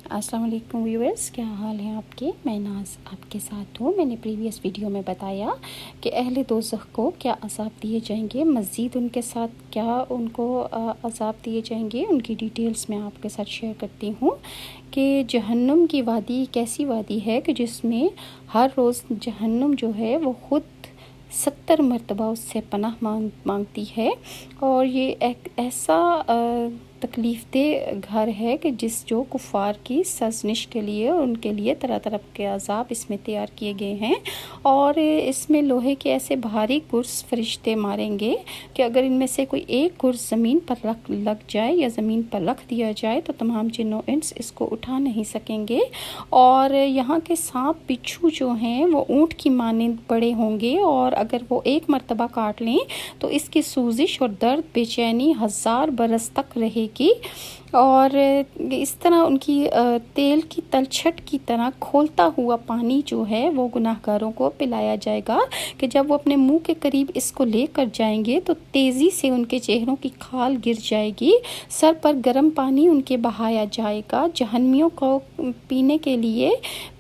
السلام علیکم ویورز، کیا حال ہیں آپ کے؟ میں ناز آپ کے ساتھ ہوں۔ میں نے پریویس ویڈیو میں بتایا کہ اہل دوزخ کو کیا عذاب دیے جائیں گے، مزید ان کے ساتھ کیا ان کو عذاب دیے جائیں گے، ان کی ڈیٹیلز میں آپ کے ساتھ شیئر کرتی ہوں کہ جہنم کی وادی ایک ایسی وادی ہے کہ جس میں ہر روز جہنم جو ہے وہ خود 70 مرتبہ اس سے پناہ مانگتی ہے، اور یہ ایک ایسا تکلیف دہ گھر ہے کہ جو کفار کی سرزنش کے لیے اور ان کے لیے طرح طرح کے عذاب اس میں تیار کیے گئے ہیں، اور اس میں لوہے کے ایسے بھاری گرز فرشتے ماریں گے کہ اگر ان میں سے کوئی ایک گرز زمین پر لگ جائے یا زمین پر رکھ دیا جائے تو تمام جن و انس اس کو اٹھا نہیں سکیں گے، اور یہاں کے سانپ بچھو جو ہیں وہ اونٹ کی مانند بڑے ہوں گے، اور اگر وہ ایک مرتبہ کاٹ لیں تو اس کی سوزش اور درد بے چینی 1000 برس تک رہے گی، اور اس طرح ان کی تیل کی تلچھٹ کی طرح کھولتا ہوا پانی جو ہے وہ گناہ گاروں کو پلایا جائے گا کہ جب وہ اپنے منہ کے قریب اس کو لے کر جائیں گے تو تیزی سے ان کے چہروں کی کھال گر جائے گی، سر پر گرم پانی ان کے بہایا جائے گا، جہنمیوں کو پینے کے لیے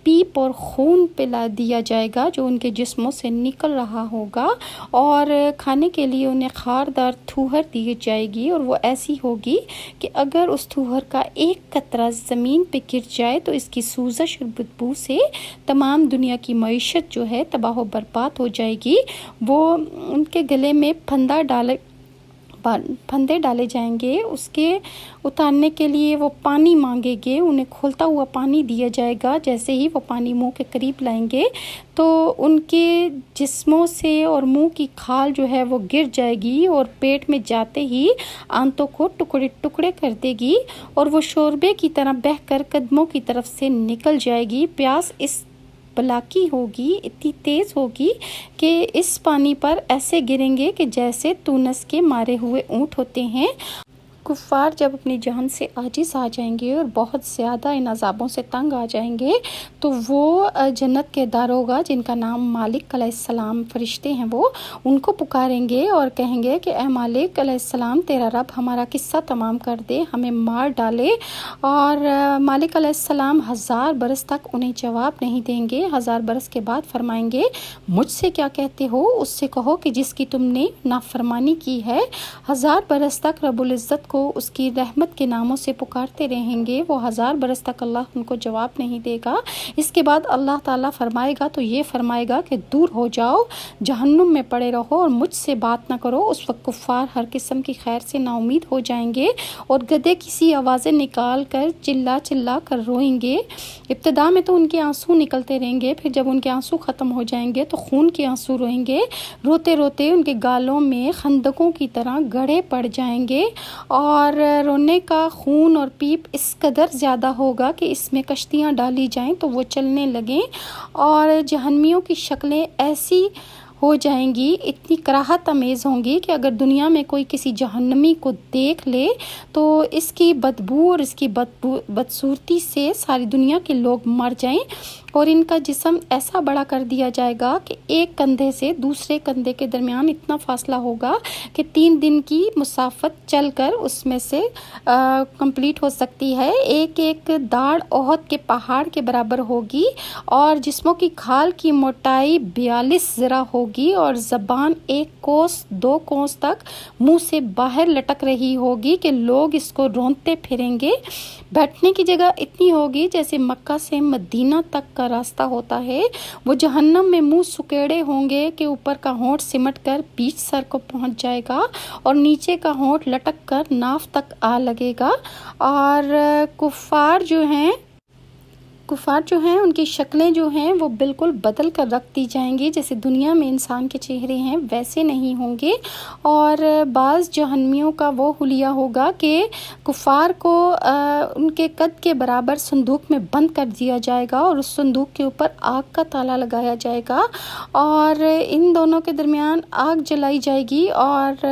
پیپ اور خون پلا دیا جائے گا جو ان کے جسموں سے نکل رہا ہوگا، اور کھانے کے لیے انہیں خاردار تھوہر دی جائے گی، اور وہ ایسی ہوگی کہ اگر اس تھوہر کا ایک قطرہ زمین پہ گر جائے تو اس کی سوزش اور بدبو سے تمام دنیا کی معیشت جو ہے تباہ و برباد ہو جائے گی۔ وہ ان کے گلے میں پھندے ڈالے جائیں گے، اس کے اتارنے کے لیے وہ پانی مانگیں گے، انہیں کھولتا ہوا پانی دیا جائے گا، جیسے ہی وہ پانی منہ کے قریب لائیں گے تو ان کے جسموں سے اور منہ کی کھال جو ہے وہ گر جائے گی اور پیٹ میں جاتے ہی آنتوں کو ٹکڑے ٹکڑے کر دے گی، اور وہ شوربے کی طرح بہہ کر قدموں کی طرف سے نکل جائے گی۔ پیاس اس بلا کی ہوگی، اتنی تیز ہوگی کہ اس پانی پر ایسے گریں گے کہ جیسے تونس کے مارے ہوئے اونٹ ہوتے ہیں۔ کفار جب اپنی جان سے عاجز آ جائیں گے اور بہت زیادہ ان عذابوں سے تنگ آ جائیں گے تو وہ جنت کے داروغہ جن کا نام مالک علیہ السلام فرشتے ہیں وہ ان کو پکاریں گے اور کہیں گے کہ اے مالک علیہ السلام، تیرا رب ہمارا قصہ تمام کر دے، ہمیں مار ڈالے، اور مالک علیہ السلام 1000 برس تک انہیں جواب نہیں دیں گے۔ 1000 برس کے بعد فرمائیں گے مجھ سے کیا کہتے ہو؟ اس سے کہو کہ جس کی تم نے نافرمانی کی ہے۔ 1000 برس تک رب العزت کو اس کی رحمت کے ناموں سے پکارتے رہیں گے، وہ 1000 برس تک اللہ ان کو جواب نہیں دے گا۔ اس کے بعد اللہ تعالیٰ فرمائے گا تو یہ فرمائے گا کہ دور ہو جاؤ، جہنم میں پڑے رہو اور مجھ سے بات نہ کرو۔ اس وقت کفار ہر قسم کی خیر سے نا امید ہو جائیں گے اور گدھے کسی آوازیں نکال کر چلا چلا کر روئیں گے۔ ابتدا میں تو ان کے آنسو نکلتے رہیں گے، پھر جب ان کے آنسو ختم ہو جائیں گے تو خون کے آنسو روئیں گے، روتے روتے ان کے گالوں میں خندقوں کی طرح گڑھے پڑ جائیں گے، اور رونے کا خون اور پیپ اس قدر زیادہ ہوگا کہ اس میں کشتیاں ڈالی جائیں تو وہ چلنے لگیں، اور جہنمیوں کی شکلیں ایسی ہو جائیں گی، اتنی کراہت امیز ہوں گی کہ اگر دنیا میں کوئی کسی جہنمی کو دیکھ لے تو اس کی بدبو اور اس کی بدصورتی سے ساری دنیا کے لوگ مر جائیں، اور ان کا جسم ایسا بڑا کر دیا جائے گا کہ ایک کندھے سے دوسرے کندھے کے درمیان اتنا فاصلہ ہوگا کہ 3 دن کی مسافت چل کر اس میں سے کمپلیٹ ہو سکتی ہے۔ ایک ایک داڑھ احد کے پہاڑ کے برابر ہوگی، اور جسموں کی کھال کی موٹائی 42 ذراع ہوگی، اور زبان 1 کوس 2 کوس تک منہ سے باہر لٹک رہی ہوگی کہ لوگ اس کو رونتے پھریں گے۔ بیٹھنے کی جگہ اتنی ہوگی جیسے مکہ سے مدینہ تک کا راستہ ہوتا ہے۔ وہ جہنم میں منہ سکیڑے ہوں گے کہ اوپر کا ہونٹ سمٹ کر بیچ سر کو پہنچ جائے گا اور نیچے کا ہونٹ لٹک کر ناف تک آ لگے گا، اور کفار جو ہیں ان کی شکلیں جو ہیں وہ بالکل بدل کر رکھ دی جائیں گی، جیسے دنیا میں انسان کے چہرے ہیں ویسے نہیں ہوں گے، اور بعض جہنمیوں کا وہ حلیہ ہوگا کہ کفار کو ان کے قد کے برابر صندوق میں بند کر دیا جائے گا اور اس صندوق کے اوپر آگ کا تالا لگایا جائے گا، اور ان دونوں کے درمیان آگ جلائی جائے گی، اور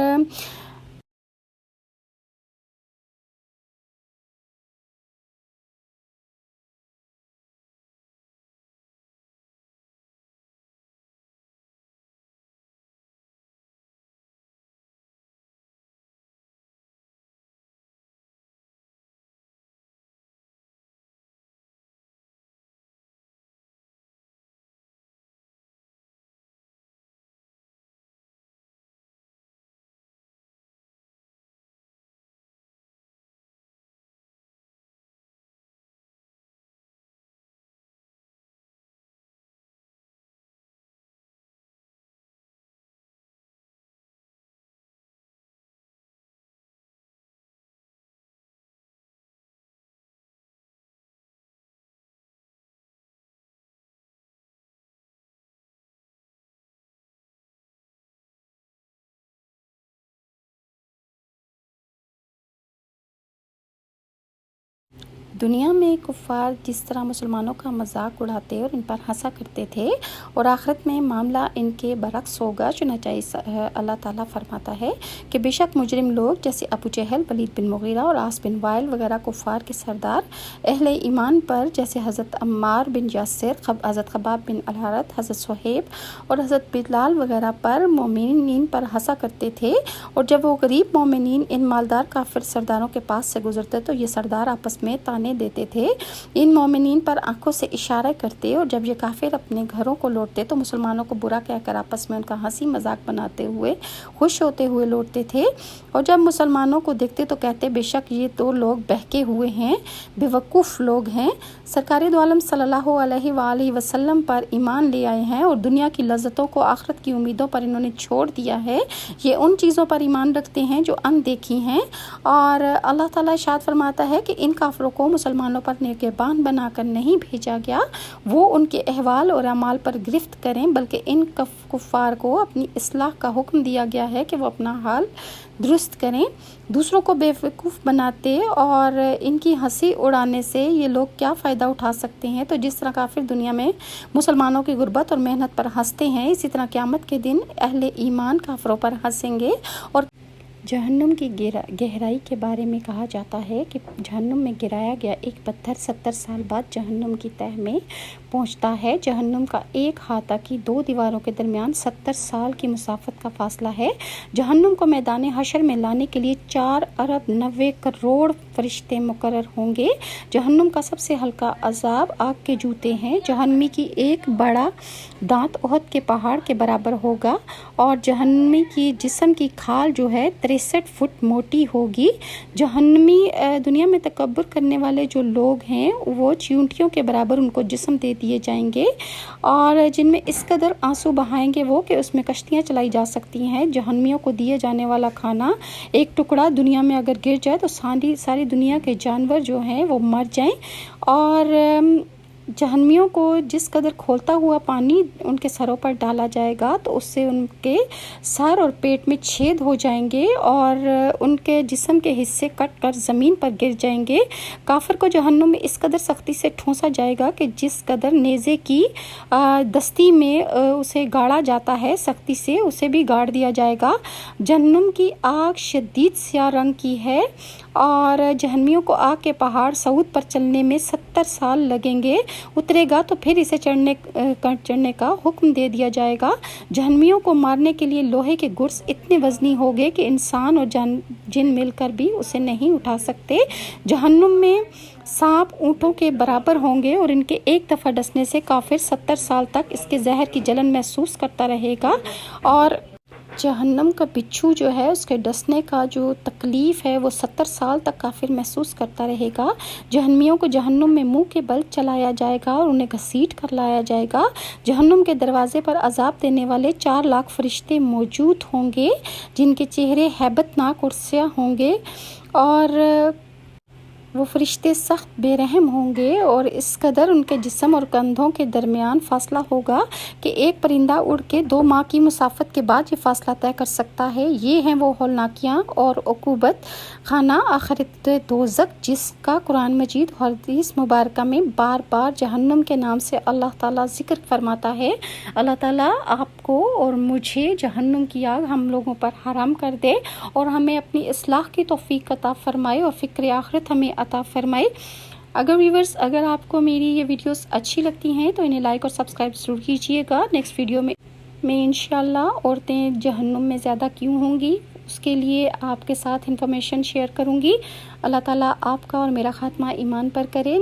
دنیا میں کفار جس طرح مسلمانوں کا مذاق اڑاتے اور ان پر ہنسا کرتے تھے، اور آخرت میں معاملہ ان کے برعکس ہوگا۔ چنانچہ اللہ تعالیٰ فرماتا ہے کہ بے شک مجرم لوگ جیسے ابو جہل، ولید بن مغیرہ اور عاص بن وائل وغیرہ کفار کے سردار اہل ایمان پر، جیسے حضرت عمار بن یاسر، حضرت خباب بن الحارث، حضرت صہیب اور حضرت بلال وغیرہ پر، مومنین پر ہنسا کرتے تھے، اور جب وہ غریب مومنین ان مالدار کافر سرداروں کے پاس سے گزرتے تو یہ سردار آپس میں تانے دیتے تھے، ان مومنین پر آنکھوں سے اشارہ کرتے، اور جب یہ کافر اپنے گھروں کو لوٹتے تو مسلمانوں کو برا کہہ کر آپس میں ان کا ہنسی مذاق بناتے ہوئے خوش ہوتے ہوئے لوٹتے تھے، اور جب مسلمانوں کو دیکھتے تو کہتے بے شک یہ تو لوگ بہکے ہوئے ہیں، بے وقوف لوگ ہیں، سرکار دو عالم صلی اللہ علیہ وآلہ وسلم پر ایمان لے آئے ہیں اور دنیا کی لذتوں کو آخرت کی امیدوں پر انہوں نے چھوڑ دیا ہے، یہ ان چیزوں پر ایمان رکھتے ہیں جو اندیکھی ہیں۔ اور اللہ تعالیٰ ارشاد فرماتا ہے کہ ان کافروں کو مسلمانوں پر نگہبان بنا کر نہیں بھیجا گیا، وہ ان کے احوال اور اعمال پر گرفت کریں، بلکہ ان کفار کو اپنی اصلاح کا حکم دیا گیا ہے کہ وہ اپنا حال درست کریں۔ دوسروں کو بے وقوف بناتے اور ان کی ہنسی اڑانے سے یہ لوگ کیا فائدہ اٹھا سکتے ہیں؟ تو جس طرح کافر دنیا میں مسلمانوں کی غربت اور محنت پر ہنستے ہیں، اسی طرح قیامت کے دن اہل ایمان کافروں پر ہنسیں گے۔ اور جہنم کی گہرائی کے بارے میں کہا جاتا ہے کہ جہنم میں گرایا گیا ایک پتھر 70 سال بعد جہنم کی تہہ میں پہنچتا ہے۔ جہنم کا ایک ہاتھا کی 2 دیواروں کے درمیان 70 سال کی مسافت کا فاصلہ ہے۔ جہنم کو میدان حشر میں لانے کے لیے 4 ارب 90 کروڑ فرشتے مقرر ہوں گے۔ جہنم کا سب سے ہلکا عذاب آگ کے جوتے ہیں۔ جہنمی کی ایک بڑا دانت احد کے پہاڑ کے برابر ہوگا، اور جہنمی کی جسم کی کھال جو ہے 63 فٹ موٹی ہوگی۔ جہنمی دنیا میں تکبر کرنے والے جو لوگ ہیں وہ چیونٹیوں کے برابر ان کو جسم دے دیے جائیں گے، اور جن میں اس قدر آنسو بہائیں گے وہ کہ اس میں کشتیاں چلائی جا سکتی ہیں۔ جہنمیوں کو دیے جانے والا کھانا ایک ٹکڑا دنیا میں اگر گر جائے تو ساری دنیا کے جانور جو ہیں وہ مر جائیں، اور جہنمیوں کو جس قدر کھولتا ہوا پانی ان کے سروں پر ڈالا جائے گا تو اس سے ان کے سر اور پیٹ میں چھید ہو جائیں گے، اور ان کے جسم کے حصے کٹ کر زمین پر گر جائیں گے۔ کافر کو جہنم میں اس قدر سختی سے ٹھونسا جائے گا کہ جس قدر نیزے کی دستی میں اسے گاڑا جاتا ہے، سختی سے اسے بھی گاڑ دیا جائے گا۔ جہنم کی آگ شدید سیاہ رنگ کی ہے، اور جہنمیوں کو آگ کے پہاڑ صعود پر چلنے میں 70 سال لگیں گے۔ اترے گا تو پھر اسے چڑھنے کا حکم دے دیا جائے گا۔ جہنمیوں کو مارنے کے لیے لوہے کے گرز اتنے وزنی ہوگے کہ انسان اور جن مل کر بھی اسے نہیں اٹھا سکتے۔ جہنم میں سانپ اونٹوں کے برابر ہوں گے، اور ان کے ایک دفعہ ڈسنے سے کافر 70 سال تک اس کے زہر کی جلن محسوس کرتا رہے گا، اور جہنم کا بچھو جو ہے اس کے ڈسنے کا جو تکلیف ہے وہ 70 سال تک کافر محسوس کرتا رہے گا۔ جہنمیوں کو جہنم میں منہ کے بل چلایا جائے گا اور انہیں گھسیٹ کر لایا جائے گا۔ جہنم کے دروازے پر عذاب دینے والے 4 لاکھ فرشتے موجود ہوں گے، جن کے چہرے ہیبت ناک اور سیاہ ہوں گے، اور وہ فرشتے سخت بے رحم ہوں گے، اور اس قدر ان کے جسم اور کندھوں کے درمیان فاصلہ ہوگا کہ ایک پرندہ اڑ کے 2 ماہ کی مسافت کے بعد یہ فاصلہ طے کر سکتا ہے۔ یہ ہیں وہ ہولناکیاں اور عقوبت خانہ آخرت دوزخ، جس کا قرآن مجید اور حدیث مبارکہ میں بار بار جہنم کے نام سے اللہ تعالیٰ ذکر فرماتا ہے۔ اللہ تعالیٰ آپ کو اور مجھے جہنم کی آگ ہم لوگوں پر حرام کر دے، اور ہمیں اپنی اصلاح کی توفیق عطا فرمائے اور فکر آخرت ہمیں عطا فرمائے۔ اگر آپ کو میری یہ ویڈیوز اچھی لگتی ہیں تو انہیں لائک اور سبسکرائب ضرور کیجیے گا۔ نیکسٹ ویڈیو میں انشاءاللہ عورتیں جہنم میں زیادہ کیوں ہوں گی اس کے لیے آپ کے ساتھ انفارمیشن شیئر کروں گی۔ اللہ تعالیٰ آپ کا اور میرا خاتمہ ایمان پر کرے۔